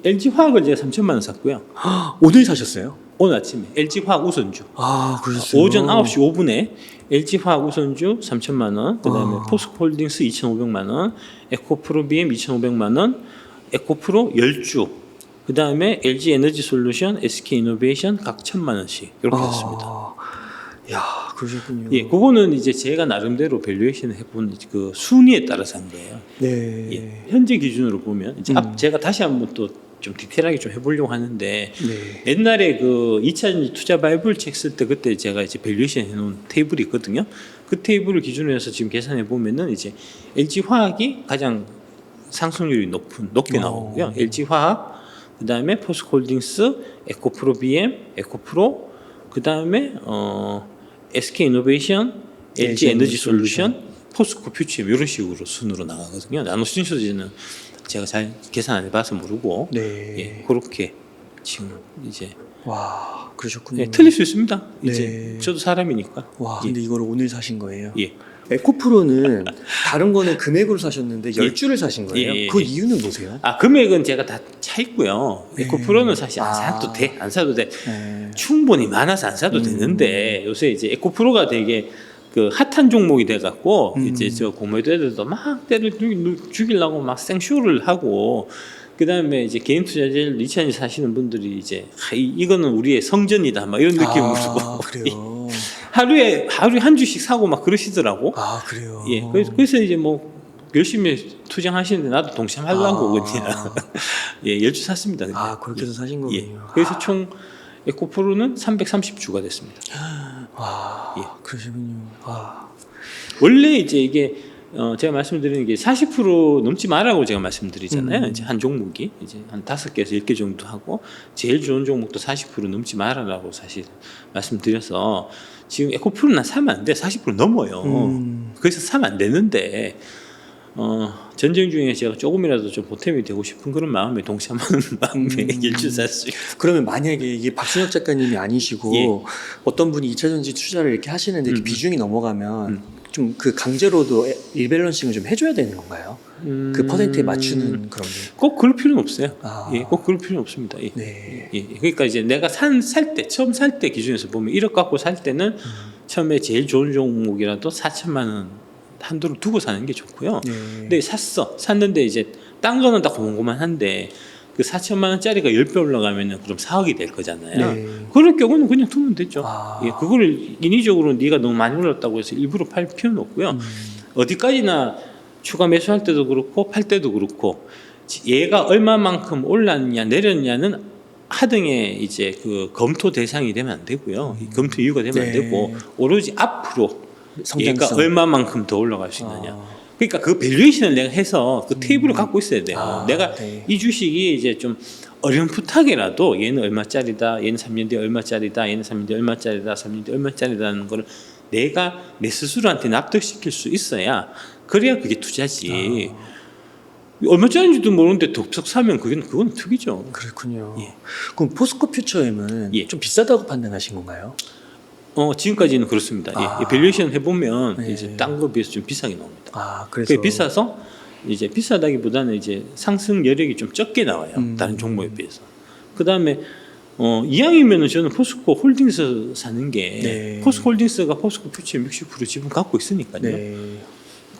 LG 화학을 제가 3천만 원 샀고요. 오늘 사셨어요? 오늘 아침에 LG 화학 우선주. 아, 그러셨어요? 오전 9시 5분에 LG 화학 우선주 3천만 원, 그다음에 포스코홀딩스 2,500만 원, 에코프로 BM 2,500만 원, 에코프로 10주, 그다음에 LG 에너지 솔루션, SK 이노베이션 각 1,000만 원씩 이렇게 샀습니다. 야, 그러셨군요. 예, 그거는 이제 제가 나름대로 밸류에이션을 해본 그 순위에 따라서 한 거예요. 네. 예, 현재 기준으로 보면 이제 제가 다시 한번 또 좀 디테일하게 좀 해보려고 하는데 네. 옛날에 그 2차 투자 바이블 책 쓸 때 그때 제가 이제 밸류에이션 해놓은 테이블이 있거든요. 그 테이블을 기준으로 해서 지금 계산해 보면은 이제 LG 화학이 가장 상승률이 높게 나오고요. LG 화학, 그 다음에 포스코홀딩스, 에코프로 BM, 에코프로, 그 다음에 SK 이노베이션, LG 에너지 솔루션, 포스코 퓨처엠 이런 식으로 순으로 나가거든요. 나노신소재는 제가 잘 계산 안 해봐서 모르고 네. 예, 그렇게 지금 이제 와, 그러셨군요. 예, 틀릴 수 있습니다. 네. 이제 저도 사람이니까. 와, 예. 근데 이걸 오늘 사신 거예요? 예. 에코프로는 다른 거는 금액으로 사셨는데 10주를 사신 거예요? 예, 예, 그 예. 이유는 뭐세요? 아, 금액은 제가 다 차 있고요. 에코프로는 사실 안 사도 돼. 안 사도 돼. 네. 충분히 많아서 안 사도 되는데 요새 이제 에코프로가 되게 그 핫한 종목이 돼갖고 이제 저 공매도 애들도 막 때를 죽이려고 막 생쇼를 하고 그 다음에 이제 개인 투자자들 2차전지 사시는 분들이 이제 이거는 우리의 성전이다 막 이런 느낌으로 그래요. 하루에 한 주씩 사고 막 그러시더라고. 아, 그래요. 예, 그래서 이제 뭐 열심히 투자하시는데 나도 동참하려고 그냥 예, 10주 샀습니다. 그냥. 아, 그렇게 해서 사신 거군요. 예. 그래서 총 에코프로는 330주가 됐습니다. 와, 예. 그러시군요. 와. 원래 이제 이게 제가 말씀드리는 게 40% 넘지 말라고 제가 말씀드리잖아요. 이제 한 종목이 이제 한 5개에서 10개 정도 하고 제일 좋은 종목도 40% 넘지 말라고 사실 말씀드려서 지금 에코프로는 사면 안 돼. 40% 넘어요. 그래서 사면 안 되는데 전쟁 중에 제가 조금이라도 좀 보탬이 되고 싶은 그런 마음에 동참하는 마음에 일주 샀어요. 그러면 만약에 이게 박순혁 작가님이 아니시고 예. 어떤 분이 2차전지 투자를 이렇게 하시는데 이렇게 비중이 넘어가면 좀 그 강제로도 리밸런싱을 좀 해줘야 되는 건가요? 그 퍼센트에 맞추는 그런 게. 꼭 그럴 필요는 없어요. 아. 예, 꼭 그럴 필요는 없습니다. 예. 네. 예, 그러니까 이제 내가 처음 살 때 기준에서 보면 1억 갖고 살 때는 처음에 제일 좋은 종목이라도 4천만 원 한도를 두고 사는 게 좋고요. 네. 근데 샀는데 이제 딴 거는 다 고만고만한데 그 4천만 원짜리가 10배 올라가면은 그럼 4억이 될 거잖아요. 네. 그럴 경우는 그냥 두면 되죠. 아. 예, 그거를 인위적으로 네가 너무 많이 올랐다고 해서 일부러 팔 필요는 없고요. 어디까지나 추가 매수할 때도 그렇고 팔 때도 그렇고 얘가 얼마만큼 올랐냐 내렸냐는 하등의 이제 그 검토 대상이 되면 안 되고요. 검토 이유가 되면 안 네. 되고 오로지 앞으로 얘가 성장성. 얼마만큼 더 올라갈 수 있느냐. 그러니까 그 밸류에이션을 내가 해서 그 테이블을 갖고 있어야 돼요. 내가 네. 이 주식이 이제 좀 어렴풋하게라도 얘는 얼마짜리다, 얘는 3년 뒤에 얼마짜리다, 얘는 3년 뒤에 얼마짜리다, 3년 뒤에 얼마짜리다는 거를 내가 내 스스로한테 납득시킬 수 있어야 그래야 그게 투자지. 얼마짜리인지도 모르는데 덥석 사면 그건 투기죠. 그렇군요. 예. 그럼 포스코 퓨처엠은 예. 좀 비싸다고 판단하신 건가요? 지금까지는 그렇습니다. 예, 밸류에이션 해보면 네. 이제 딴 거 비해서 좀 비싸게 나옵니다. 아, 그래서 그게 비싸서 이제 비싸다기보다는 이제 상승 여력이 좀 적게 나와요. 다른 종목에 비해서. 그 다음에 이왕이면은 저는 포스코 홀딩스 사는 게 네. 포스코 홀딩스가 포스코 퓨처 60% 지분 갖고 있으니까요. 네.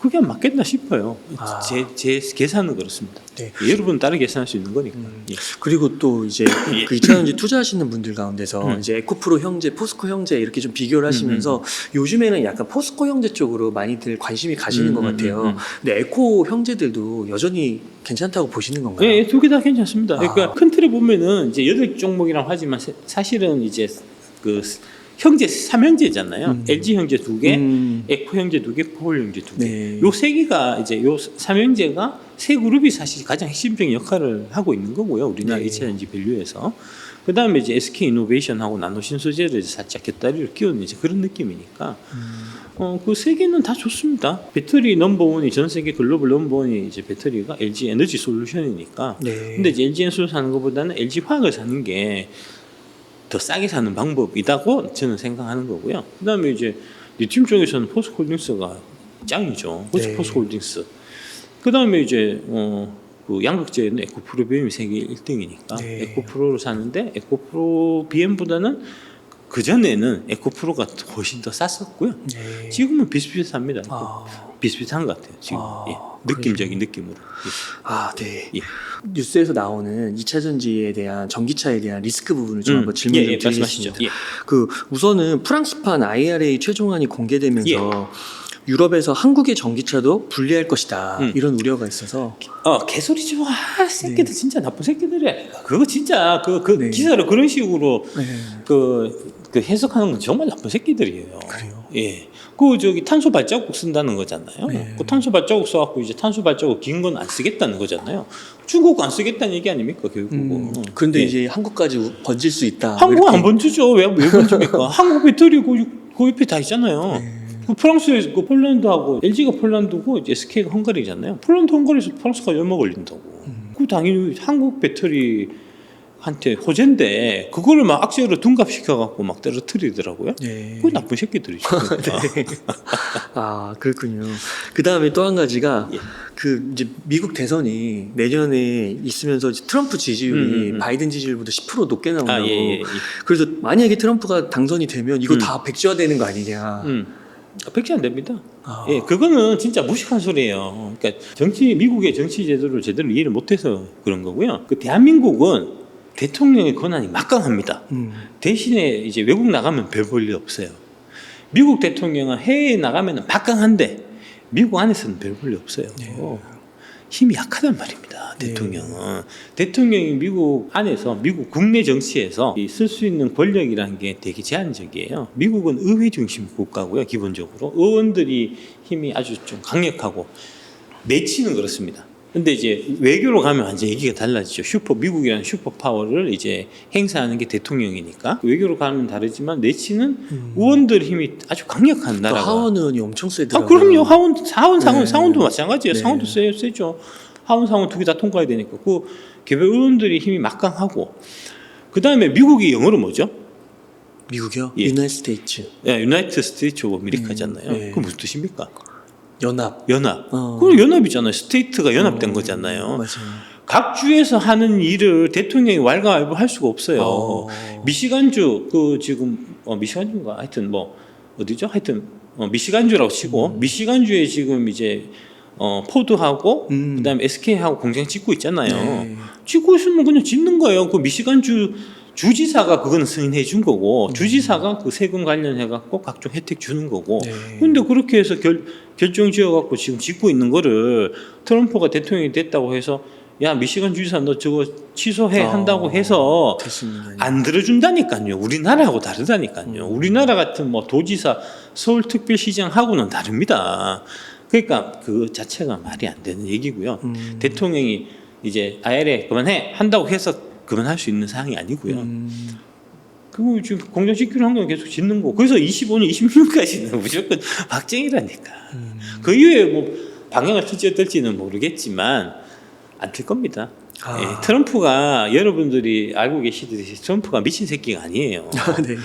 그게 안 맞겠나 싶어요. 아. 제 계산은 그렇습니다. 네. 여러분 다르게 계산할 수 있는 거니까. 예. 그리고 또 이제 그 2차전지 투자하시는 분들 가운데서 이제 에코프로 형제, 포스코 형제 이렇게 좀 비교를 하시면서 요즘에는 약간 포스코 형제 쪽으로 많이들 관심이 가시는 것 같아요. 근데 에코 형제들도 여전히 괜찮다고 보시는 건가요? 네, 두 개 다 괜찮습니다. 그러니까 큰 틀에 보면은 이제 8종목이라고 하지만 사실은 이제 그 형제 3형제잖아요. LG 형제 2개, 에코 형제 2개, 포홀 형제 2개. 네. 요 세 개가 이제 요 3형제가 세 그룹이 사실 가장 핵심적인 역할을 하고 있는 거고요. 우리나라 네. 2차전지 밸류에서. 그다음에 이제 SK 이노베이션하고 나노신소재를 살짝 곁다리를 끼우는 이제 그런 느낌이니까. 그 세 개는 다 좋습니다. 배터리 넘버원이 전 세계 글로벌 넘버원이 이제 배터리가 LG 에너지 솔루션이니까. 네. 근데 이제 LG 에너지 사는 것보다는 LG 화학을 사는 게 더 싸게 사는 방법이라고 저는 생각하는 거고요. 그다음에 이제 리튬 쪽에서는 포스코홀딩스가 짱이죠. 네. 포스코홀딩스. 그다음에 이제 그 양극재는 에코프로 BM이 세계 1등이니까 네. 에코프로를 사는데 에코프로 BM보다는 그 전에는 에코프로가 훨씬 더 쌌었고요. 네. 지금은 비슷비슷합니다. 아, 비슷비슷한 것 같아요. 지금 아, 예. 느낌적인 느낌으로. 아, 네. 예. 뉴스에서 나오는 2차 전지에 대한 전기차에 대한 리스크 부분을 좀 한번 질문 예, 좀 예, 드리겠습니다. 말씀하시죠. 예. 그 우선은 프랑스판 IRA 최종안이 공개되면서 유럽에서 한국의 전기차도 불리할 것이다 이런 우려가 있어서 개소리죠. 새끼들 진짜 나쁜 새끼들이야. 그거 진짜 그 네. 기사를 그런 식으로 네. 그 해석하는 건 정말 나쁜 새끼들이에요. 그래요? 예. 그 저기 탄소 발자국 쓴다는 거잖아요. 네. 그 탄소 발자국 써갖고 이제 탄소 발자국 긴 건 안 쓰겠다는 거잖아요. 중국 안 쓰겠다는 얘기 아닙니까 결국은. 그런데 예. 이제 한국까지 번질 수 있다. 한국은 이렇게. 안 번지죠. 왜 번집니까? 한국 배터리 그 옆에 다 있잖아요. 네. 그 프랑스에 그 폴란드하고 LG가 폴란드고 이제 SK가 헝가리잖아요. 폴란드 헝가리에서 프랑스가 얼마 걸린다고. 그 당연히 한국 배터리한테 호재인데 그거를 막 악재로 둔갑시켜 갖고 막 떨어뜨리더라고요. 네. 그 나쁜 새끼들이죠. 네. 아, 그렇군요. 그 다음에 또 한 가지가 예. 그 이제 미국 대선이 내년에 있으면서 이제 트럼프 지지율이 바이든 지지율보다 10% 높게 나온다고. 그래서 만약에 트럼프가 당선이 되면 이거 다 백지화되는 거 아니냐. 백지 안 됩니다. 아. 예, 그거는 진짜 무식한 소리예요. 그러니까 미국의 정치 제도를 제대로 이해를 못해서 그런 거고요. 그 대한민국은 대통령의 권한이 막강합니다. 대신에 이제 외국 나가면 별 볼 일 없어요. 미국 대통령은 해외에 나가면 막강한데 미국 안에서는 별 볼 일 없어요. 힘이 약하단 말입니다. 대통령은. 대통령이 미국 안에서 미국 국내 정치에서 쓸 수 있는 권력이라는 게 되게 제한적이에요. 미국은 의회 중심 국가고요. 기본적으로 의원들이 힘이 아주 좀 강력하고 내치는 그렇습니다. 근데 이제 외교로 가면 완전 얘기가 달라지죠. 미국이라는 슈퍼파워를 이제 행사하는 게 대통령이니까 외교로 가면 다르지만 내치는 의원들 힘이 아주 강력한 나라가. 하원 의원이 엄청 세더라고요. 그럼요. 상원, 네. 상원도 마찬가지예요. 네. 상원도 세죠. 하원, 상원 두 개 다 통과해야 되니까. 그 개별 의원들이 힘이 막강하고. 그 다음에 미국이 영어로 뭐죠? 미국이요? 예. 유나이티드 스테이츠. 예, 유나이티드 스테이츠 오브 아메리카잖아요. 네. 그게 무슨 뜻입니까? 연합. 연합. 그건 연합이잖아요. 스테이트가 연합된 거잖아요. 맞아요. 각 주에서 하는 일을 대통령이 왈가왈부할 수가 없어요. 미시간주 지금 미시간주인가 하여튼 뭐 어디죠? 하여튼 미시간주라고 치고 미시간주에 지금 이제 포드하고 그다음에 SK하고 공장 짓고 있잖아요. 네. 짓고 있으면 그냥 짓는 거예요. 그 미시간주 주지사가 그거는 승인해 준 거고 주지사가 그 세금 관련해 갖고 각종 혜택 주는 거고. 네. 근데 그렇게 해서 결정 지어 갖고 지금 짓고 있는 거를 트럼프가 대통령이 됐다고 해서 야 미시간 주지사 너 저거 취소해 한다고 해서 안 들어준다니까요. 우리나라하고 다르다니까요. 우리나라 같은 뭐 도지사 서울특별시장하고는 다릅니다. 그러니까 그 자체가 말이 안 되는 얘기고요. 대통령이 이제 IRA 그만해 한다고 해서 그만할 수 있는 사항이 아니고요. 그리고 지금 공장 짓기로 한 건 계속 짓는 거고 그래서 25년, 26년까지는 무조건 확정이라니까. 그 이후에 뭐 방향을 틀지 어떨지는 모르겠지만 안 틀 겁니다. 예, 트럼프가 여러분들이 알고 계시듯이 트럼프가 미친 새끼가 아니에요. 네.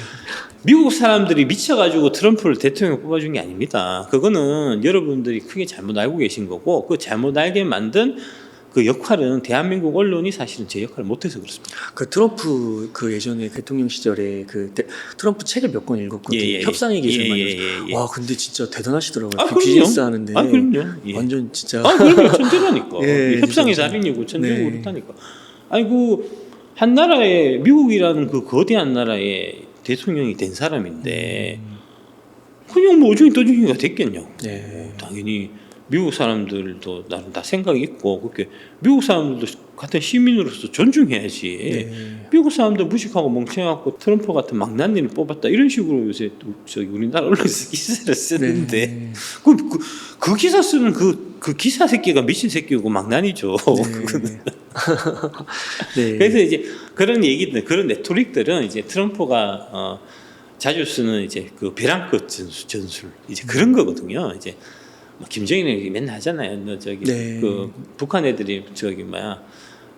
미국 사람들이 미쳐가지고 트럼프를 대통령 뽑아준 게 아닙니다. 그거는 여러분들이 크게 잘못 알고 계신 거고 그 잘못 알게 만든 그 역할은 대한민국 언론이 사실은 제 역할을 못해서 그렇습니다. 그 트럼프 그 예전에 대통령 시절에 트럼프 책을 몇 권 읽었거든요. 협상의 기술 많이. 와 근데 진짜 대단하시더라고요. 비즈니스 하는데. 그럼요. 완전 진짜. 그럼요. 천재라니까. 예, 협상의 진짜. 달인이고 천재고 그렇다니까. 한 나라의 미국이라는 그 거대한 나라의 대통령이 된 사람인데 그냥 뭐 어중이 떠중이가 됐겠냐고. 네. 당연히 미국 사람들도 나름 다 생각이 있고 그렇게 미국 사람들도 같은 시민으로서 존중해야지. 네. 미국 사람들 무식하고 멍청해갖고 트럼프 같은 망나니를 뽑았다 이런 식으로 요새 또 저기 우리나라 언론에서 기사를 쓰는데 네. 그 기사 쓰는 그 기사 새끼가 미친 새끼고 망나니죠. 네. 네. 그래서 이제 그런 얘기들, 그런 레토릭들은 이제 트럼프가 자주 쓰는 이제 그 벼랑끝 전술 이제 그런 거거든요. 이제 뭐 김정일이 맨날 하잖아요. 너 저기 네. 그 북한 애들이 저기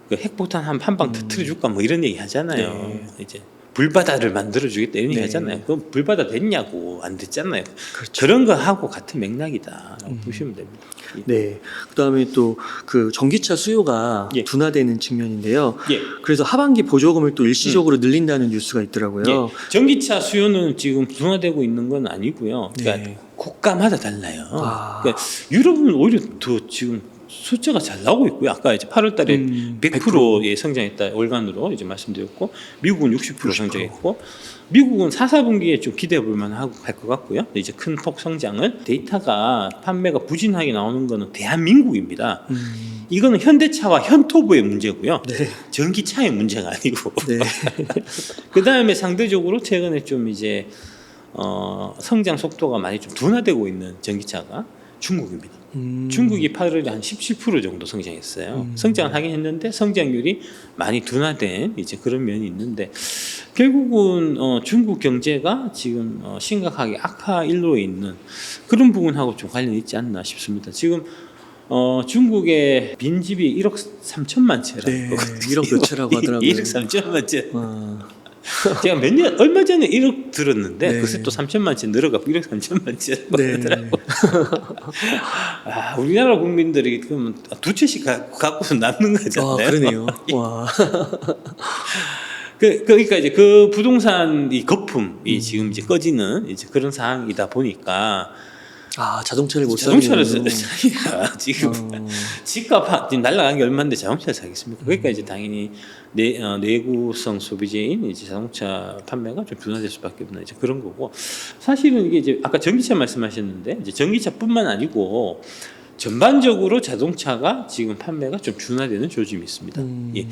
그 핵폭탄 한 방 터뜨려 줄까 뭐 이런 얘기 하잖아요. 네. 이제 불바다를 만들어주겠다 이런 얘기 네. 하잖아요. 그럼 불바다 됐냐고 안 됐잖아요. 그렇죠. 그런 거 하고 같은 맥락이다라고 보시면 됩니다. 예. 네. 그다음에 또 그 전기차 수요가 예. 둔화되는 측면인데요. 예. 그래서 하반기 보조금을 또 일시적으로 늘린다는 뉴스가 있더라고요. 예. 전기차 수요는 지금 둔화되고 있는 건 아니고요. 그러니까 네. 국가마다 달라요. 아. 그러니까 유럽은 오히려 더 지금 숫자가 잘 나오고 있고요. 아까 이제 8월달에 100%의 성장했다 월간으로 이제 말씀드렸고, 미국은 60% 성장했고, 미국은 4, 4분기에 좀 기대해 볼 만하고 할 것 같고요. 이제 큰 폭 성장을 데이터가 판매가 부진하게 나오는 거는 대한민국입니다. 이거는 현대차와 현토부의 문제고요. 네. 전기차의 문제가 아니고. 네. 그 다음에 상대적으로 최근에 좀 이제 성장 속도가 많이 좀 둔화되고 있는 전기차가 중국입니다. 중국이 8월에 한 17% 정도 성장했어요. 성장을 하긴 했는데 성장률이 많이 둔화된 이제 그런 면이 있는데, 결국은 중국 경제가 지금 심각하게 악화 일로에 있는 그런 부분하고 좀 관련이 있지 않나 싶습니다. 지금 중국의 빈집이 1억 3천만 채라고. 네. 1억 몇 채라고 하더라고요. 1억 3천만 채. 제가 얼마 전에 1억 들었는데, 네. 글쎄 또 3천만 채 늘어가고 1억 3천만 채라고 네. 하더라고요. 아, 우리나라 국민들이 그러면 두 채씩 갖고서 남는 거잖아요. 아, 그러네요. 와. 그러니까 이제 그 부동산 이 거품이 지금 이제 꺼지는 이제 그런 상황이다 보니까, 아, 자동차를 못 자동차를 사는 사기가 지금 집값 지금 날라간 게 얼마인데 자동차를 사겠습니까? 그러니까 이제 당연히 내구성 소비재인 이제 자동차 판매가 좀 둔화될 수밖에 없는 이제 그런 거고, 사실은 이게 이제 아까 전기차 말씀하셨는데, 이제 전기차뿐만 아니고 전반적으로 자동차가 지금 판매가 좀 둔화되는 조짐이 있습니다. 예.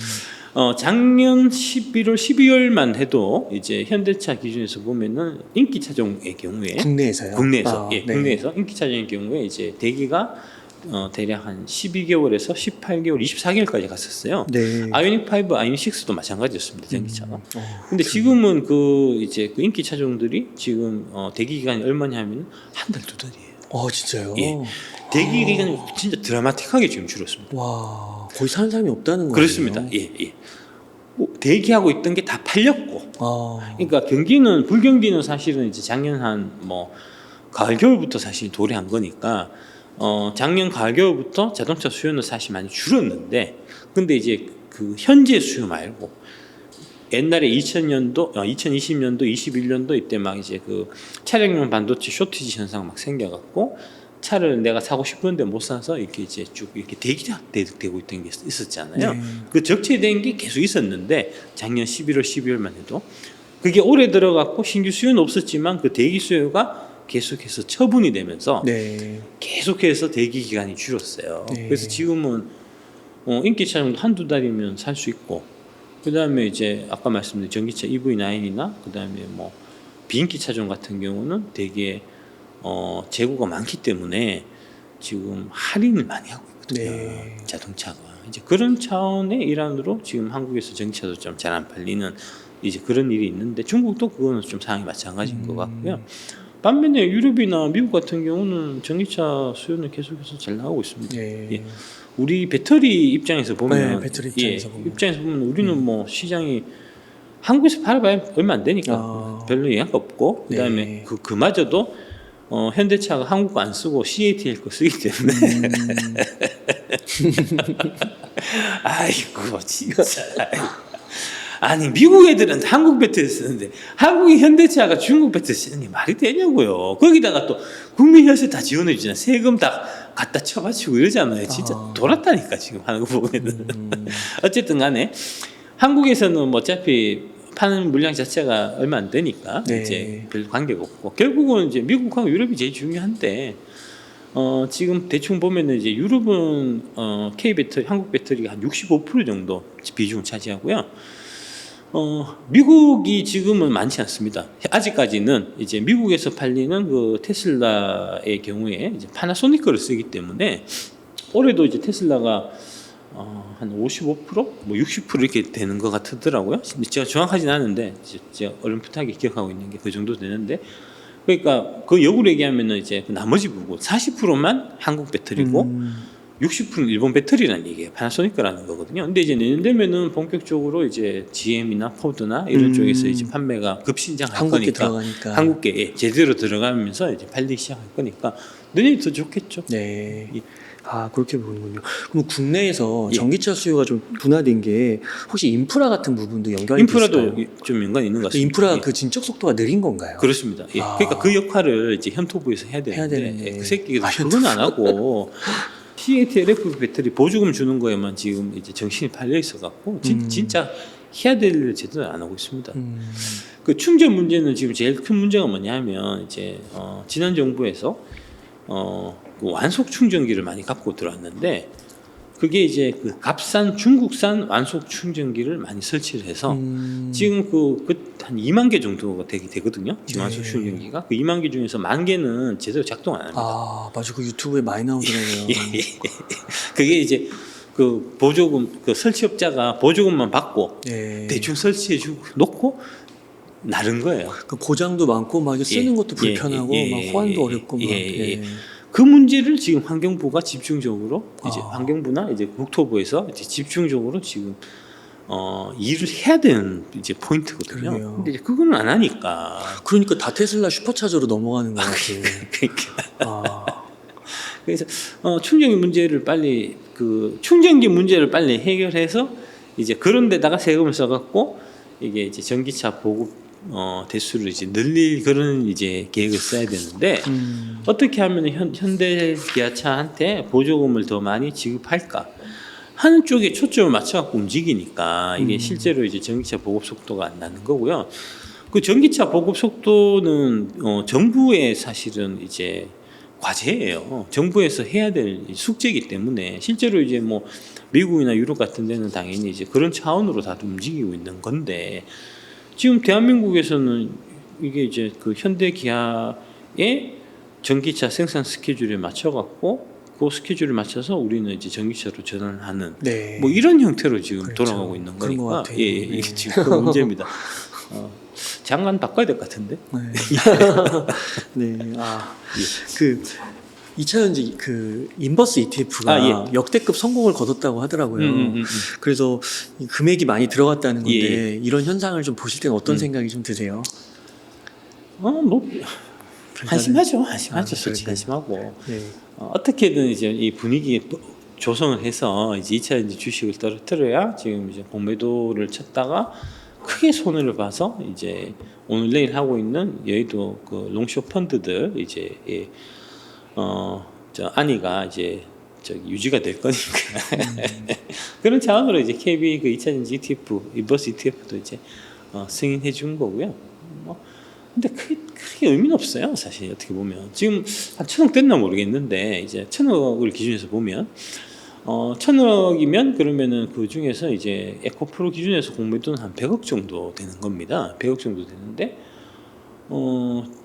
작년 11월, 12월만 해도 이제 현대차 기준에서 보면은 인기 차종의 경우에 국내에서요? 국내에서 아, 예, 네. 국내에서 인기 차종의 경우에 이제 대기가 대략 한 12개월에서 18개월, 24개월까지 갔었어요. 네. 아이오닉 5, 아이오닉 6도 마찬가지였습니다. 전기차가. 근데 지금은 그 이제 그 인기 차종들이 지금 대기 기간이 얼마냐면 한 달, 두 달이에요. 진짜요? 예. 대기 기간이 진짜 드라마틱하게 지금 줄었습니다. 와, 거의 사는 사람이 없다는 거예요. 그렇습니다. 예, 예. 대기하고 있던 게 다 팔렸고. 아, 그러니까 불경기는 사실은 이제 작년 한 뭐 가을 겨울부터 사실 도래한 거니까 작년 가을 겨울부터 자동차 수요는 사실 많이 줄었는데, 근데 이제 그 현재 수요 말고 옛날에 2000년도, 2020년도, 21년도 이때 막 이제 그 차량용 반도체 쇼티지 현상 막 생겨갖고 차를 내가 사고 싶은데 못 사서 이렇게 이제 쭉 이렇게 대기되고 있던 게 있었잖아요. 네. 그 적체된 게 계속 있었는데 작년 11월, 12월만 해도 그게 올해 들어갔고 신규 수요는 없었지만 그 대기 수요가 계속해서 처분이 되면서 네. 계속해서 대기 기간이 줄었어요. 네. 그래서 지금은 인기 차량도 한두 달이면 살 수 있고, 그 다음에 이제 아까 말씀드린 전기차 EV9이나 그 다음에 뭐 비인기 차종 같은 경우는 되게 재고가 많기 때문에 지금 할인을 많이 하고 있거든요. 네. 자동차가 이제 그런 차원의 일환으로 지금 한국에서 전기차도 좀 잘 안 팔리는 이제 그런 일이 있는데, 중국도 그거는 좀 상황이 마찬가지인 것 같고요. 반면에 유럽이나 미국 같은 경우는 전기차 수요는 계속해서 잘 나오고 있습니다. 네. 예. 우리 배터리 입장에서 보면, 네, 배터리 입장에서 보면. 입장에서 보면 우리는 뭐 시장이 한국에서 팔아봐야 얼마 안 되니까 별로 영향가 없고, 그다음에 네. 그마저도 현대차가 한국 거 안 쓰고 CATL 거 쓰기 때문에 아이고 진짜. 아니 미국 애들은 한국 배터리 쓰는데 한국의 현대차가 중국 배터리 쓰는 게 말이 되냐고요. 거기다가 또 국민혈세 다 지원해 주잖아요. 세금 다 갖다 쳐바치고 이러잖아요. 진짜 돌았다니까 지금 하는 거 보면은. 어쨌든 간에 한국에서는 뭐 어차피 파는 물량 자체가 얼마 안 되니까 네. 이제 별 관계가 없고, 결국은 이제 미국하고 유럽이 제일 중요한데, 지금 대충 보면은 이제 유럽은 K 배터리, 한국 배터리가 한 65% 정도 비중을 차지하고요. 미국이 지금은 많지 않습니다. 아직까지는 이제 미국에서 팔리는 그 테슬라의 경우에 이제 파나소닉 거를 쓰기 때문에 올해도 이제 테슬라가 한 55%, 뭐 60% 이렇게 되는 것 같더라고요. 제가 정확하진 않은데 제가 어렴풋하게 기억하고 있는 게 그 정도 되는데, 그러니까 그 역으로 얘기하면은 이제 그 나머지 부분 40%만 한국 배터리고 60% 일본 배터리라는 얘기예요. 파나소닉 거라는 거거든요. 근데 이제 내년 되면은 본격적으로 이제 GM이나 포드나 이런 쪽에서 이제 판매가 급신장할 한국에 거니까 들어가니까. 한국계에 제대로 들어가면서 이제 팔리기 시작할 거니까 내년이 더 좋겠죠. 네. 아, 그렇게 보는군요. 그럼 국내에서 예. 전기차 수요가 좀 둔화된 게 혹시 인프라 같은 부분도 연관이 인프라도 있을까요? 좀 연관이 있는 것 그 같습니다. 인프라 예. 그 진척 속도가 느린 건가요? 그렇습니다. 예. 아. 그러니까 그 역할을 이제 현토부에서 해야 되는데, 되는데. 그 새끼가 그건 안 하고 CATLF 배터리 보조금 주는 거에만 지금 이제 정신이 팔려 있어 갖고 진짜 해야 될 일을 제대로 안 하고 있습니다. 그 충전 문제는 지금 제일 큰 문제가 뭐냐면 이제 지난 정부에서 그 완속 충전기를 많이 갖고 들어왔는데 그게 이제 그 값싼 중국산 완속 충전기를 많이 설치를 해서 지금 한 2만 개 정도가 되거든요. 지금 완속 네. 충전기가 그 2만 개 중에서 1만 개는 제대로 작동 안 합니다. 아, 맞아. 그 유튜브에 많이 나오더라고요. 그게 이제 그 보조금 그 설치업자가 보조금만 받고 네. 대충 설치해주고 놓고 나른 거예요. 그 고장도 많고 막 이거 쓰는 예. 것도 불편하고 예. 막 호환도 어렵고 막. 예. 그 문제를 지금 환경부가 집중적으로 이제 아. 환경부나 이제 국토부에서 이제 집중적으로 지금 일을 해야 되는 이제 포인트거든요. 그러네요. 근데 이제 그거는 안 하니까. 그러니까 다 테슬라 슈퍼차저로 넘어가는 것 같아요. 그러니까. 아, 그래서 충전기 문제를 빨리 그 충전기 문제를 빨리 해결해서 이제 그런 데다가 세금을 써갖고 이게 이제 전기차 보급 대수를 이제 늘릴 그런 이제 계획을 써야 되는데 어떻게 하면 현대 기아차한테 보조금을 더 많이 지급할까 하는 쪽에 초점을 맞춰갖고 움직이니까 이게 실제로 이제 전기차 보급 속도가 안 나는 거고요. 그 전기차 보급 속도는 정부의 사실은 이제 과제예요. 정부에서 해야 될 숙제이기 때문에 실제로 이제 뭐 미국이나 유럽 같은 데는 당연히 이제 그런 차원으로 다들 움직이고 있는 건데 지금 대한민국에서는 이게 이제 그 현대 기아의 전기차 생산 스케줄에 맞춰 갖고 그 스케줄에 맞춰서 우리는 이제 전기차로 전환하는 네. 뭐 이런 형태로 지금 그렇죠. 돌아가고 있는 그런 것 거니까 같아요. 예, 네. 이게 지금 그 문제입니다. 장관 바꿔야 될 것 같은데. 네. 네. 아, 예. 그 2차전지 그 인버스 ETF가 역대급 성공을 거뒀다고 하더라고요. 그래서 이 금액이 많이 들어갔다는 건데 이런 현상을 좀 보실 때는 어떤 생각이 좀 드세요? 뭐 한심하죠. 아, 솔직히 그래요? 한심하고 네. 어떻게든 이제 이 분위기에 조성을 해서 이제 2차 이제 주식을 떨어뜨려야 지금 이제 공매도를 쳤다가 크게 손해를 봐서 이제 오늘 내일 하고 있는 여의도 그 롱숏 펀드들 이제 저 안이가 이제 저기 유지가 될 거니까 그런 차원으로 이제 KB 그 2차전지 ETF, 인버스 ETF도 이제 승인해 준 거고요. 뭐 근데 크게 의미는 없어요, 사실 어떻게 보면 지금 한 1,000억 됐나 모르겠는데 이제 1,000억을 기준해서 보면 1,000억이면 그러면은 그 중에서 이제 에코프로 기준에서 공매도는 한 100억 정도 되는 겁니다. 100억 정도 되는데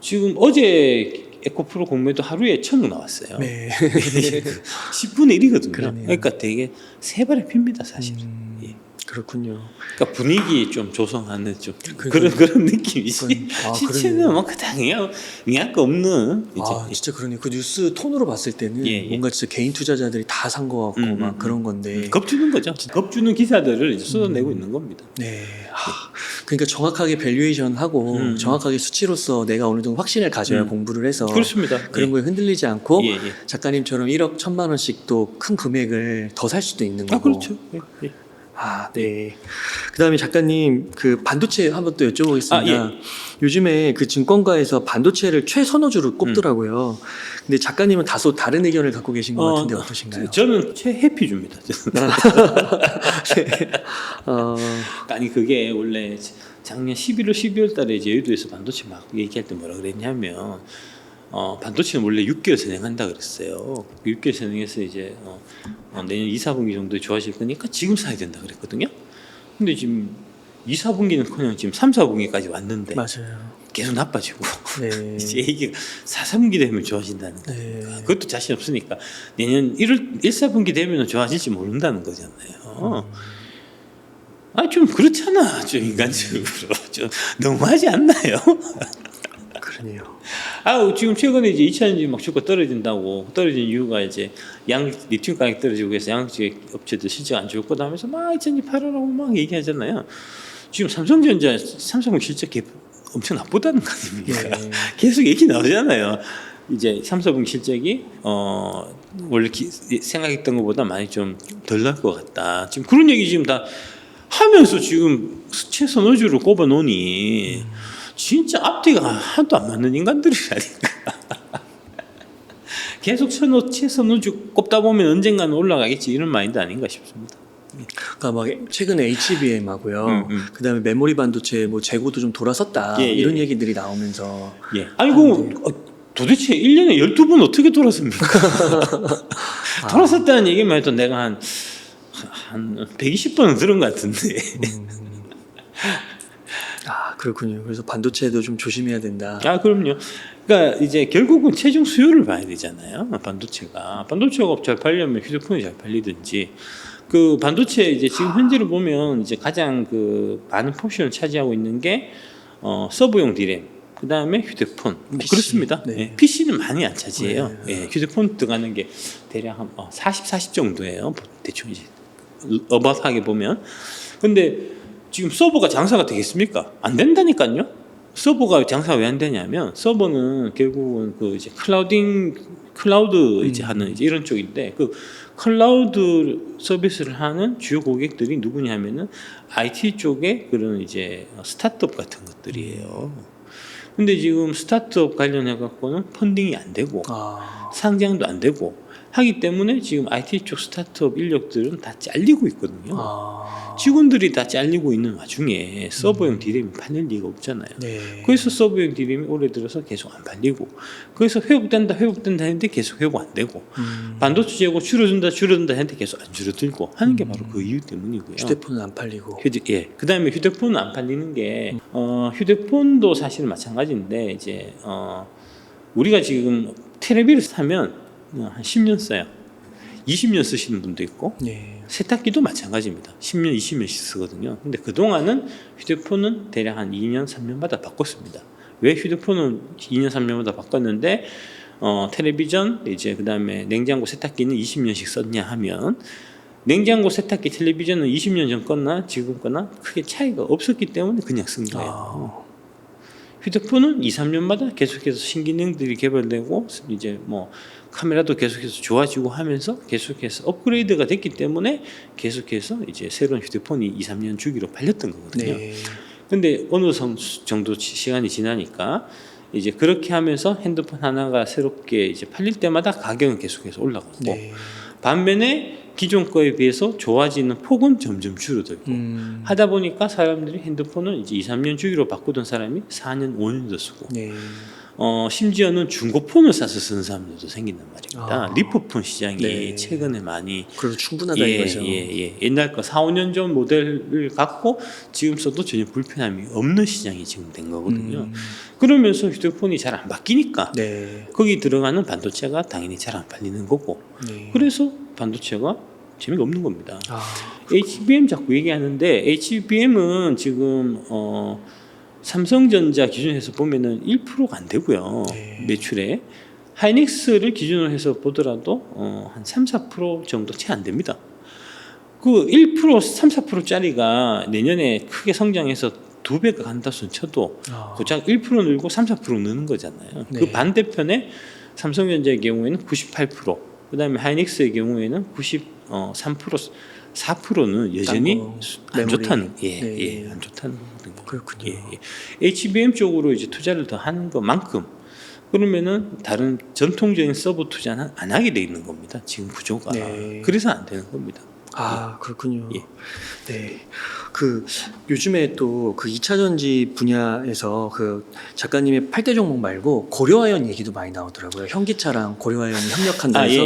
지금 어제 에코프로 공매도 하루에 1,000억 나왔어요. 네. 10분의 1이거든요. 그러네요. 그러니까 되게 세 발의 핍니다, 사실은. 예. 그렇군요. 그러니까 분위기 좀 조성하는 좀 그러니까 그런 느낌이지. 아, 실체는 그러네요. 뭐 그냥 의미할 거 없는 이제 아, 진짜 그러네요. 그 뉴스 톤으로 봤을 때는 예. 뭔가 진짜 개인 투자자들이 다 산 것 같고 막 그런 건데. 겁주는 거죠. 겁주는 기사들을 이제 쏟아내고 있는 겁니다. 네. 그러니까 정확하게 밸류에이션 하고 정확하게 수치로서 내가 어느 정도 확신을 가져야 공부를 해서 그렇습니다. 그런 거에 흔들리지 않고 예, 예. 작가님처럼 1억 1,000만 원씩 또 큰 금액을 더 살 수도 있는 거고. 그렇죠. 예, 예. 아, 네. 그다음에 작가님 그 반도체 한번 또 여쭤보겠습니다. 아, 예. 요즘에 그 증권가에서 반도체를 최선호주로 꼽더라고요. 근데 작가님은 다소 다른 의견을 갖고 계신 것 같은데 어떠신가요? 저는 최해피주입니다. 아니 그게 원래 작년 11월 12월 달에 이제 여의도에서 반도체 막 얘기할 때 뭐라 그랬냐면 반도체는 원래 6개월 선행한다 그랬어요. 6개월 선행해서 이제 내년 2, 4분기 정도에 좋아질 거니까 지금 사야 된다 그랬거든요. 근데 지금 2, 4분기는커녕 지금 3, 4분기까지 왔는데 맞아요. 계속 나빠지고 네. 이제 이게 4, 3분기 되면 좋아진다는 거니까 네. 그것도 자신 없으니까 내년 1, 4분기 되면 좋아질지 모른다는 거잖아요. 좀 그렇잖아. 좀 인간적으로 좀 너무하지 않나요? 그러네요. 지금 최근에 이제 2차전지 막 주가 떨어진다고 떨어진 이유가 이제 리튬 가격 떨어지고 해서 양극재 업체들 실적 안 좋을 거다 하면서 막 2차전지 팔으라고 막 얘기하잖아요. 지금 삼성전자 실적 엄청 나쁘다는 거 아닙니까? 네. 계속 얘기 나오잖아요. 이제 삼성은 실적이 원래 생각했던 것보다 많이 좀 덜 날 것 같다. 지금 그런 얘기 지금 다 하면서 지금 최선호주를 꼽아 놓으니 진짜 앞뒤가 하나도 안 맞는 인간들이라니까. 계속 최선호주 꼽다 보면 언젠가는 올라가겠지 이런 마인드 아닌가 싶습니다. 그러니까 막 최근에 HBM하고요. 그다음에 메모리 반도체 뭐 재고도 좀 돌아섰다 이런 얘기들이 나오면서 아이고 도대체 1년에 12번 어떻게 돌았습니까? 돌았었다는 얘기만 해도 내가 한 120번은 들은 것 같은데. 그렇군요. 그래서 반도체도 좀 조심해야 된다. 그럼요. 그러니까 이제 결국은 최종 수요를 봐야 되잖아요. 반도체가 잘 팔려면 휴대폰이 잘 팔리든지. 그 반도체 이제 지금 현재로 보면 이제 가장 그 많은 포션을 차지하고 있는 게 서버용 디램, 그 다음에 휴대폰. PC. 그렇습니다. 네. PC는 많이 안 차지해요. 휴대폰 들어가는 게 대략 한 40 정도예요. 대충 이제 어바하게 보면. 근데 지금 서버가 장사가 되겠습니까? 안 된다니까요. 서버가 장사가 왜 안 되냐면 서버는 결국은 그 이제 클라우드 이제 하는 이제 이런 쪽인데 그 클라우드 서비스를 하는 주요 고객들이 누구냐면은 IT 쪽에 그런 이제 스타트업 같은 것들이에요. 근데 지금 스타트업 관련해 갖고는 펀딩이 안 되고 상장도 안 되고 하기 때문에 지금 IT 쪽 스타트업 인력들은 다 잘리고 있거든요. 직원들이 다 잘리고 있는 와중에 서버용 디램이 팔릴 리가 없잖아요. 그래서 서버용 디램이 올해 들어서 계속 안 팔리고, 그래서 회복된다 했는데 계속 회복 안 되고, 반도체 재고 줄어든다 했는데 계속 안 줄어들고 하는 게 바로 그 이유 때문이고요. 휴대폰은 안 팔리고. 그 다음에 휴대폰은 안 팔리는 게 휴대폰도 사실 마찬가지인데 이제 우리가 지금 테레비를 사면 한 10년 써요. 20년 쓰시는 분도 있고 세탁기도 마찬가지입니다. 10년, 20년씩 쓰거든요. 근데 그동안은 휴대폰은 대략 한 2년, 3년마다 바꿨습니다. 왜 휴대폰은 2년, 3년마다 바꿨는데 텔레비전, 이제 그다음에 냉장고, 세탁기는 20년씩 썼냐 하면 냉장고, 세탁기, 텔레비전은 20년 전 거나 지금 거나 크게 차이가 없었기 때문에 그냥 쓴 거예요. 휴대폰은 2, 3년마다 계속해서 신기능들이 개발되고 이제 뭐 카메라도 계속해서 좋아지고 하면서 계속해서 업그레이드가 됐기 때문에 계속해서 이제 새로운 휴대폰이 2, 3년 주기로 팔렸던 거거든요. 근데 어느 정도 시간이 지나니까 이제 그렇게 하면서 핸드폰 하나가 새롭게 이제 팔릴 때마다 가격은 계속해서 올라가고 반면에 기존 거에 비해서 좋아지는 폭은 점점 줄어들고 하다 보니까 사람들이 핸드폰을 이제 2, 3년 주기로 바꾸던 사람이 4년, 5년도 쓰고 심지어는 중고폰을 사서 쓰는 사람들도 생긴단 말입니다. 리포폰 시장이 최근에 많이 그래도 충분하다 이거죠. 옛날 거 4, 5년 전 모델을 갖고 지금 써도 전혀 불편함이 없는 시장이 지금 된 거거든요. 그러면서 휴대폰이 잘 안 바뀌니까 거기 들어가는 반도체가 당연히 잘 안 팔리는 거고 그래서 반도체가 재미가 없는 겁니다. HBM 자꾸 얘기하는데 HBM은 지금 삼성전자 기준에서 보면은 1%가 안 되고요. 매출에 하이닉스를 기준으로 해서 보더라도 한 3, 4% 정도 채 안 됩니다. 그 1%, 3, 4%짜리가 내년에 크게 성장해서 2배가 간다 손 쳐도 고작 1% 늘고 3, 4% 느는 거잖아요. 그 반대편에 삼성전자의 경우에는 98%, 그다음에 하이닉스의 경우에는 93%, 4%는 여전히 안 좋다는 안 좋다는 거거든요. 그렇군요. HBM 쪽으로 이제 투자를 더 하는 것만큼 그러면은 다른 전통적인 서버 투자는 안 하게 돼 있는 겁니다. 지금 구조가. 그래서 안 되는 겁니다. 그렇군요. 그 요즘에 또 그 2차 전지 분야에서 그 작가님의 8대 종목 말고 고려아연 얘기도 많이 나오더라고요. 현기차랑 고려아연이 협력한다 해서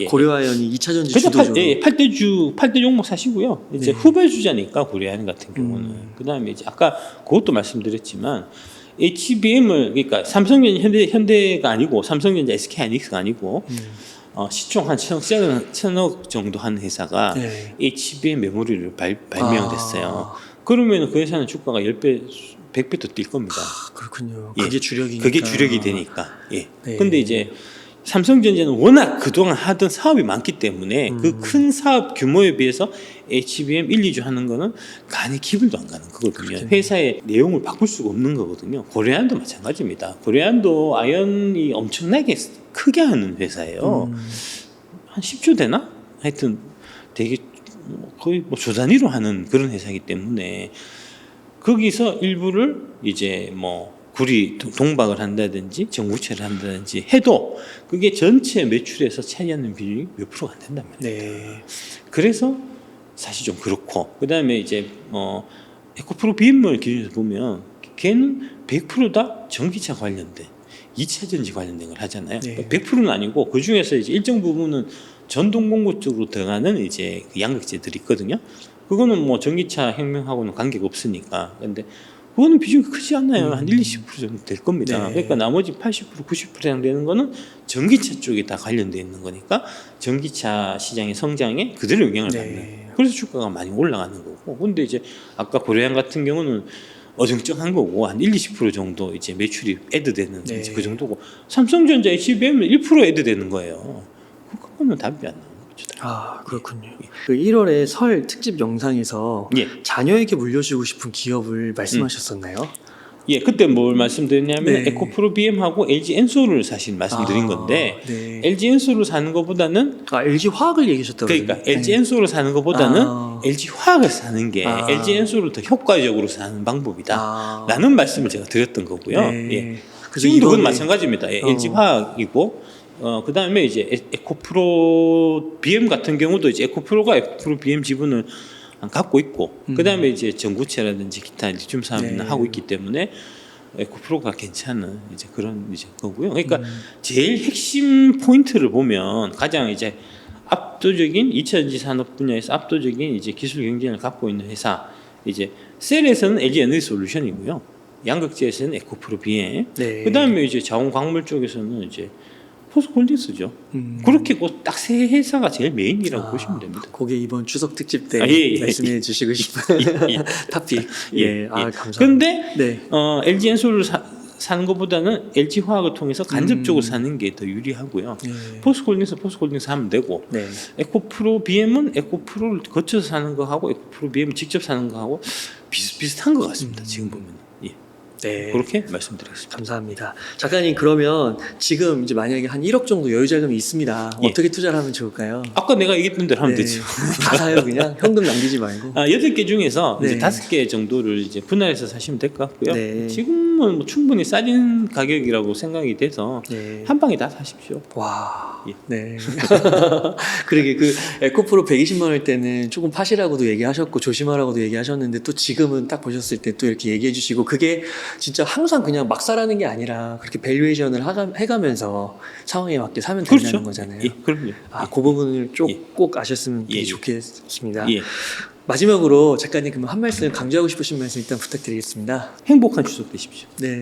고려아연이 2차 전지 주도적으로 8대 종목 사시고요. 이제 후배 주자니까 고려아연 같은 경우는. 그다음에 이제 아까 그것도 말씀드렸지만 HBM을 그러니까 삼성전자 현대가 아니고 삼성전자 SK 하이닉스가 아니고 시총 한 1,000억 정도 하는 회사가 HBM 메모리를 발명을 했어요. 그러면 그 회사는 주가가 10배, 100배 더 뛸 겁니다. 그렇군요. 예. 그게 주력이니까. 그게 주력이 되니까. 예. 네. 근데 이제 삼성전자는 워낙 그동안 하던 사업이 많기 때문에 그 큰 사업 규모에 비해서 HBM 1, 2주 하는 거는 간이 기분도 안 가는 거거든요. 그렇겠네요. 회사의 내용을 바꿀 수가 없는 거거든요. 고려안도 마찬가지입니다. 고려안도 아연이 엄청나게 크게 하는 회사예요. 한 10조 되나? 하여튼 되게 거의 뭐 조 단위로 하는 그런 회사이기 때문에 거기서 일부를 이제 뭐 구리 동박을 한다든지 정부채를 한다든지 해도 그게 전체 매출에서 차지하는 비율이 몇 프로가 안 된단 말이에요. 네. 그래서 사실 좀 그렇고 그다음에 이제 에코프로 BM을 기준으로 보면 걔는 100%다 전기차 관련된 2차 전지 관련된 걸 하잖아요. 네. 100%는 아니고 그 중에서 이제 일정 부분은 전동 공구 쪽으로 들어가는 이제 그 양극재들이 있거든요. 그거는 뭐 전기차 혁명하고는 관계가 없으니까. 근데 그거는 비중이 크지 않나요? 한 1, 20% 정도 될 겁니다. 네. 그러니까 나머지 80%, 90% 해당 되는 거는 전기차 쪽에 다 관련되어 있는 거니까 전기차 시장의 성장에 그대로 영향을 네. 받는. 그래서 주가가 많이 올라가는 거고. 근데 이제 아까 고려양 같은 경우는 어정쩡한 거고 한 1, 20% 정도 이제 매출이 애드되는 네. 이제 그 정도고 삼성전자 HBM은 1% 애드되는 거예요. 그거는 답이 안 나오는 거죠. 그렇군요. 그 1월에 설 특집 영상에서 예. 자녀에게 물려주고 싶은 기업을 말씀하셨었나요? 예, 그때 뭘 말씀드렸냐면 네. 에코프로 BM하고 LG 엔솔을 사실 말씀드린 건데 네. LG 엔솔을 사는 것보다는 LG 화학을 얘기하셨다고 그러니까 그러는데. LG 엔솔을 사는 것보다는 아. LG 화학을 사는 게 아. LG 엔솔을 더 효과적으로 사는 방법이다. 라는 말씀을 제가 드렸던 거고요. 네. 예. 그래서 지금도 그건 이번에- 마찬가지입니다. 예, LG 화학이고 그다음에 이제 에코프로 BM 같은 경우도 이제 에코프로가 에코프로 BM 지분을 갖고 있고 그다음에 이제 전구체라든지 기타 리튬 사업이나 네. 하고 있기 때문에 에코프로가 괜찮은 이제 그런 이제 거고요. 그러니까 제일 핵심 포인트를 보면 가장 이제 압도적인 2차전지 산업 분야에서 압도적인 이제 기술 경쟁을 갖고 있는 회사 이제 셀에서는 LG 에너지 솔루션이고요. 양극재에서는 에코프로 BM. 네. 그다음에 이제 자원 광물 쪽에서는 이제 포스코홀딩스죠. 그렇게 딱 세 회사가 제일 메인이라고 보시면 됩니다. 그게 이번 추석 특집 때 예. 말씀해 주시고 싶은 예, 예. 탑픽. 예, 감사합니다. 근데 네. LG 엔솔을 사는 것보다는 LG 화학을 통해서 간접적으로 사는 게 더 유리하고요. 네. 포스코홀딩스 하면 되고 네. 에코프로 BM은 에코프로를 거쳐서 사는 거하고 에코프로 BM 직접 사는 거하고 비슷비슷한 것 같습니다. 지금 보면. 예. 네. 그렇게 말씀드리겠습니다. 감사합니다. 작가님 그러면 지금 이제 만약에 한 1억 정도 여유 자금이 있습니다. 예. 어떻게 투자를 하면 좋을까요? 아까 내가 얘기했던 대로 하면 네. 되죠. 다 사요 그냥 현금 남기지 말고. 8개 중에서 네. 이제 5개 정도를 이제 분할해서 사시면 될 것 같고요. 네. 지금은 뭐 충분히 싸진 가격이라고 생각이 돼서 네. 한 방에 다 사십시오. 와. 예. 네. 그러게 그 에코프로 120만 원일 때는 조금 파시라고도 얘기하셨고 조심하라고도 얘기하셨는데 또 지금은 딱 보셨을 때 또 이렇게 얘기해 주시고 그게 진짜 항상 그냥 막 사라는 게 아니라 그렇게 밸류에이션을 해가면서 상황에 맞게 사면 된다는 그렇죠. 거잖아요. 예, 그럼요. 그 부분을 예. 꼭 아셨으면 되게 예. 좋겠습니다. 예. 마지막으로 작가님 그럼 한 말씀 강조하고 싶으신 말씀 일단 부탁드리겠습니다. 행복한 추석 되십시오. 네.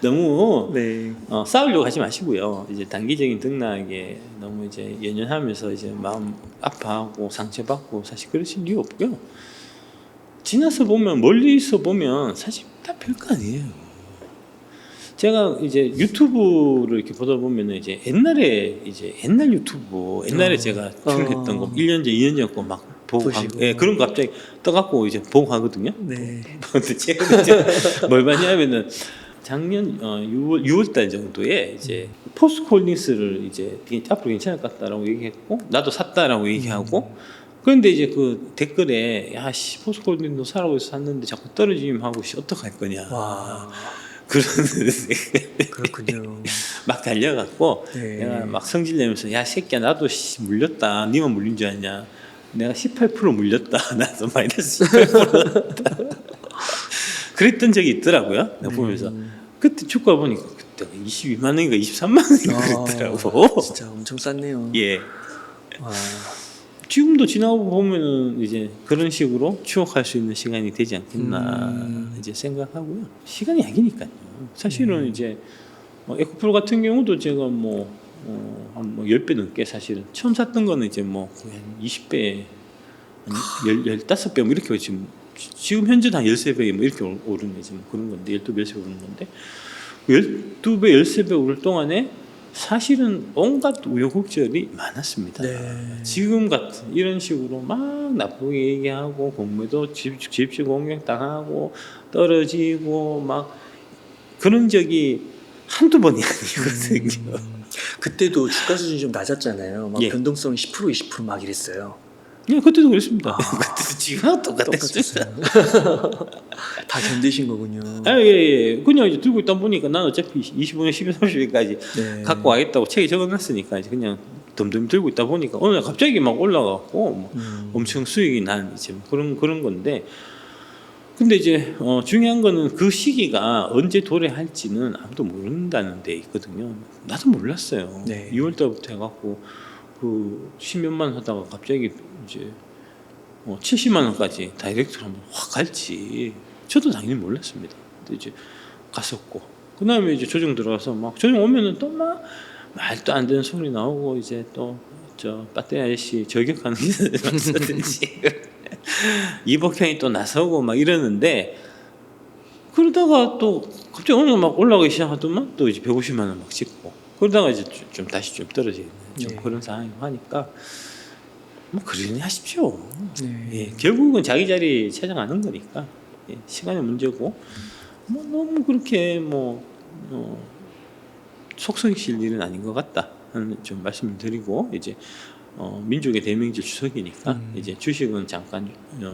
너무 네. 싸우려고 하지 마시고요. 이제 단기적인 등락에 너무 이제 연연하면서 이제 마음 아파하고 상처받고 사실 그러실 이유 없고요. 지나서 보면 멀리서 보면 사실 다 별거 아니에요. 제가 이제 유튜브를 이렇게 보다 보면은 이제 옛날에 이제 옛날 유튜브 옛날에 제가 출연했던 거 1년 전, 2년 전 거 막 보고 보시고. 예, 그런 거 갑자기 떠갖고 이제 보고 가거든요. 네. 근데 제가 이제 뭘 봤냐면은 작년 6월 달 정도에 이제 포스코홀딩스를 이제 앞으로 괜찮을 것 같다라고 얘기했고 나도 샀다라고 얘기하고 그런데 이제 그 댓글에 야씨 포스코홀딩도 사라고 해서 샀는데 자꾸 떨어지면 하고 씨 어떡할 거냐 와. 그런 그렇군요. 막 달려갖고 네. 내가 막 성질내면서 야 새끼야 나도 씨 물렸다 니만 물린 줄 아냐 내가 18% 물렸다 나도 마이너스 18% 그랬던 적이 있더라고요 내가 보면서 그때 주가 보니까 그때 22만 원인가 23만 원인가 그랬더라고 진짜 엄청 쌌네요. 예 와. 지금도 지나고 보면은 이제 그런 식으로 추억할 수 있는 시간이 되지 않겠나 이제 생각하고요. 시간이 약이니까요. 사실은 이제 에코프로 같은 경우도 제가 한 10배 넘게 사실은 처음 샀던 거는 이제 뭐 거의 한 20배 15배 뭐 이렇게 지금 현재도 한 13배 뭐 이렇게 오르는 지금 그런 건데 12배, 13배 오르는 건데 12배, 13배 오를 동안에 사실은 온갖 우여곡절이 많았습니다. 네. 지금 같은 이런 식으로 막 나쁘게 얘기하고 공매도 집시 공격 당하고 떨어지고 막 그런 적이 한두 번이 아니거든요. 그때도 주가 수준이 좀 낮았잖아요. 막 예. 변동성이 10% 20% 막 이랬어요. 예, 그때도 그랬습니다. 그때도 지금 똑같았어요. 다 견디신 거군요. 아, 예. 그냥 이제 들고 있다 보니까 난 어차피 25년, 12년, 30년까지 네. 갖고 와겠다고 책에 적어놨으니까 이제 그냥 덤덤 들고 있다 보니까 어느 날 갑자기 막 올라가고 뭐 엄청 수익이 난 이제 그런 건데 근데 이제 중요한 거는 그 시기가 언제 도래할지는 아무도 모른다는 데 있거든요. 나도 몰랐어요. 네. 2월 달부터 해갖고 그 10몇만 원 하다가 갑자기 이제 70만 원까지 다이렉트로 한번 확 갈지 저도 당연히 몰랐습니다. 근데 이제 갔었고 그 다음에 이제 조정 들어가서 막 조정 오면은 또 막 말도 안 되는 소리 나오고 이제 또 저 배터리 아저씨 저격하는 기사들이 이복형이 또 나서고 막 이러는데 그러다가 또 갑자기 오늘 막 올라가기 시작하더만 또 이제 150만 원 막 찍고 그러다가 이제 좀 다시 좀 떨어지는 좀 네. 그런 상황이고 하니까 뭐 그러니 하십시오. 네. 예, 결국은 자기 자리 찾아가는 거니까 예, 시간의 문제고 뭐 너무 그렇게 속성이실 일은 아닌 것 같다 하는 좀 말씀을 드리고 이제 민족의 대명절 추석이니까 이제 주식은 잠깐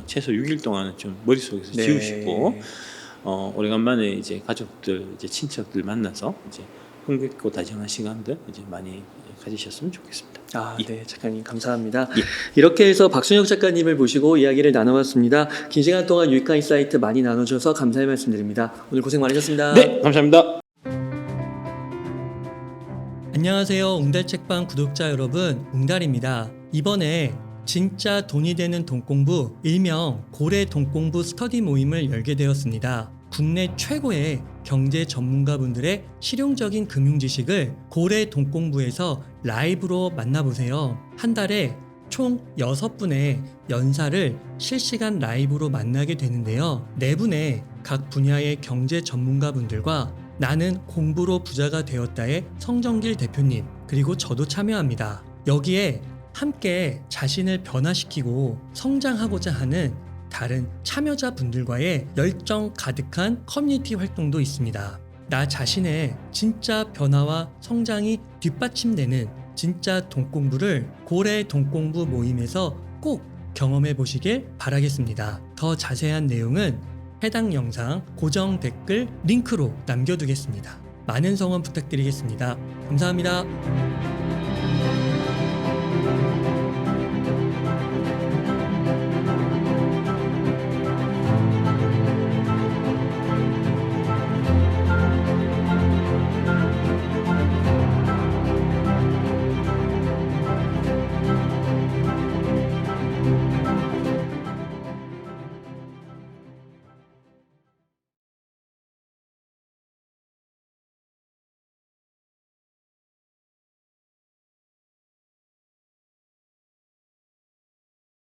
최소 6일 동안은 좀 머릿속에서 네. 지우시고 오래간만에 이제 가족들 이제 친척들 만나서 이제 흥겹고 다정한 시간들 이제 많이 가지셨으면 좋겠습니다. 아, 예. 네, 작가님 감사합니다. 예. 이렇게 해서 박순혁 작가님을 모시고 이야기를 나눠봤습니다. 긴 시간 동안 유익한 인사이트 많이 나눠주셔서 감사의 말씀드립니다. 오늘 고생 많으셨습니다. 네, 감사합니다. 안녕하세요. 웅달책방 구독자 여러분, 웅달입니다. 이번에 진짜 돈이 되는 돈공부, 일명 고래 돈공부 스터디 모임을 열게 되었습니다. 국내 최고의 경제 전문가분들의 실용적인 금융 지식을 고래 돈공부에서 라이브로 만나보세요. 한 달에 총 6분의 연사를 실시간 라이브로 만나게 되는데요. 4분의 각 분야의 경제 전문가분들과 나는 공부로 부자가 되었다의 성정길 대표님, 그리고 저도 참여합니다. 여기에 함께 자신을 변화시키고 성장하고자 하는 다른 참여자분들과의 열정 가득한 커뮤니티 활동도 있습니다. 나 자신의 진짜 변화와 성장이 뒷받침되는 진짜 돈공부를 고래 돈공부 모임에서 꼭 경험해 보시길 바라겠습니다. 더 자세한 내용은 해당 영상 고정 댓글 링크로 남겨두겠습니다. 많은 성원 부탁드리겠습니다. 감사합니다.